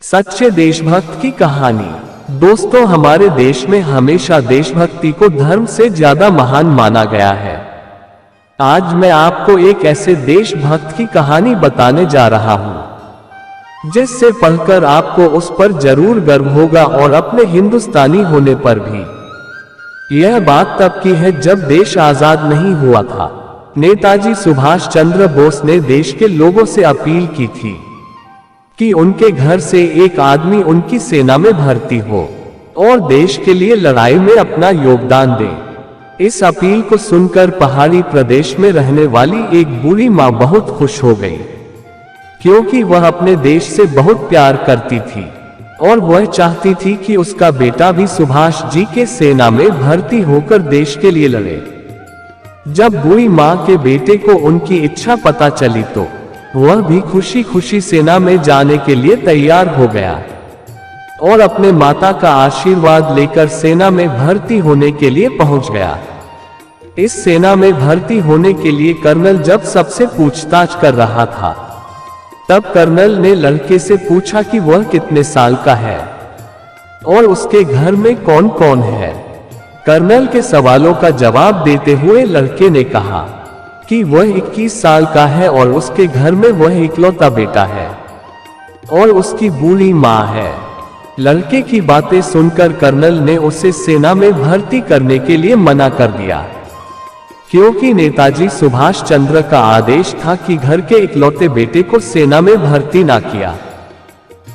सच्चे देशभक्त की कहानी। दोस्तों, हमारे देश में हमेशा देशभक्ति को धर्म से ज्यादा महान माना गया है। आज मैं आपको एक ऐसे देशभक्त की कहानी बताने जा रहा हूं जिससे पढ़कर आपको उस पर जरूर गर्व होगा और अपने हिंदुस्तानी होने पर भी। यह बात तब की है जब देश आजाद नहीं हुआ था। नेताजी सुभाष चंद्र बोस ने देश के लोगों से अपील की थी कि उनके घर से एक आदमी उनकी सेना में भर्ती हो और देश के लिए लड़ाई में अपना योगदान दे। इस अपील को सुनकर पहाड़ी प्रदेश में रहने वाली एक बूढ़ी माँ बहुत खुश हो गई, क्योंकि वह अपने देश से बहुत प्यार करती थी और वह चाहती थी कि उसका बेटा भी सुभाष जी के सेना में भर्ती होकर देश के लिए लड़े। जब बूढ़ी माँ के बेटे को उनकी इच्छा पता चली तो वह भी खुशी खुशी सेना में जाने के लिए तैयार हो गया और अपने माता का आशीर्वाद लेकर सेना में भर्ती होने के लिए पहुंच गया। इस सेना में भर्ती होने के लिए कर्नल जब सबसे पूछताछ कर रहा था, तब कर्नल ने लड़के से पूछा कि वह कितने साल का है और उसके घर में कौन कौन है। कर्नल के सवालों का जवाब देते हुए लड़के ने कहा कि वह 21 साल का है और उसके घर में वह इकलौता बेटा है और उसकी बूढ़ी माँ है। लड़के की बातें सुनकर कर्नल ने उसे सेना में भर्ती करने के लिए मना कर दिया, क्योंकि नेताजी सुभाष चंद्र का आदेश था कि घर के इकलौते बेटे को सेना में भर्ती ना किया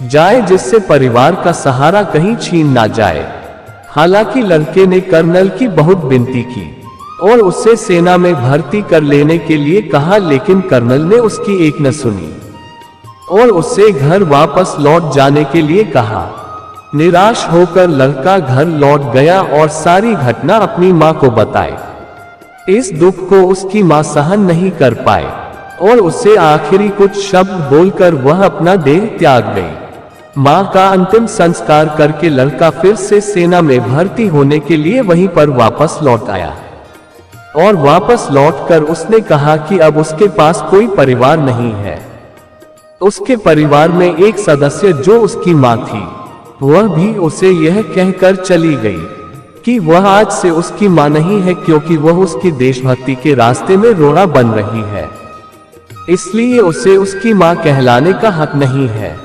जाए, जिससे परिवार का सहारा कहीं छीन ना जाए। हालांकि लड़के ने कर्नल की बहुत विनती की और उसे सेना में भर्ती कर लेने के लिए कहा, लेकिन कर्नल ने उसकी एक न सुनी और उससे घर वापस लौट जाने के लिए कहा। निराश होकर लड़का घर लौट गया और सारी घटना अपनी माँ को बताई। इस दुख को उसकी माँ सहन नहीं कर पाए और उसे आखिरी कुछ शब्द बोलकर वह अपना देह त्याग गई। माँ का अंतिम संस्कार करके लड़का फिर से सेना में भर्ती होने के लिए वहीं पर वापस लौट आया और वापस लौटकर उसने कहा कि अब उसके पास कोई परिवार नहीं है। उसके परिवार में एक सदस्य जो उसकी माँ थी, वह भी उसे यह कहकर चली गई कि वह आज से उसकी माँ नहीं है, क्योंकि वह उसकी देशभक्ति के रास्ते में रोड़ा बन रही है, इसलिए उसे उसकी माँ कहलाने का हक नहीं है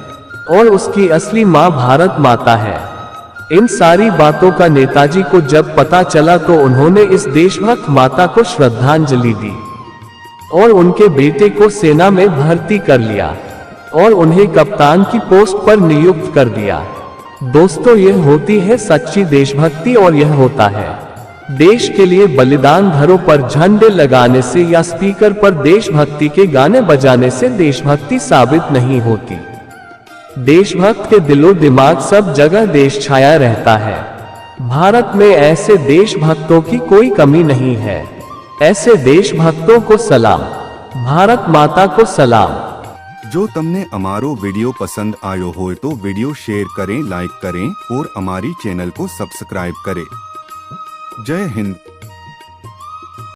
और उसकी असली माँ भारत माता है। इन सारी बातों का नेताजी को जब पता चला तो उन्होंने इस देशभक्त माता को श्रद्धांजलि दी और उनके बेटे को सेना में भर्ती कर लिया और उन्हें कप्तान की पोस्ट पर नियुक्त कर दिया। दोस्तों, यह होती है सच्ची देशभक्ति और यह होता है देश के लिए बलिदान। घरों पर झंडे लगाने से या स्पीकर पर देशभक्ति के गाने बजाने से देशभक्ति साबित नहीं होती। देशभक्त के दिलो दिमाग सब जगह देश छाया रहता है। भारत में ऐसे देशभक्तों की कोई कमी नहीं है। ऐसे देशभक्तों को सलाम। भारत माता को सलाम। जो तमने अमारो वीडियो पसंद आयो हो तो वीडियो शेयर करें, लाइक करें और हमारी चैनल को सब्सक्राइब करें। जय हिंद।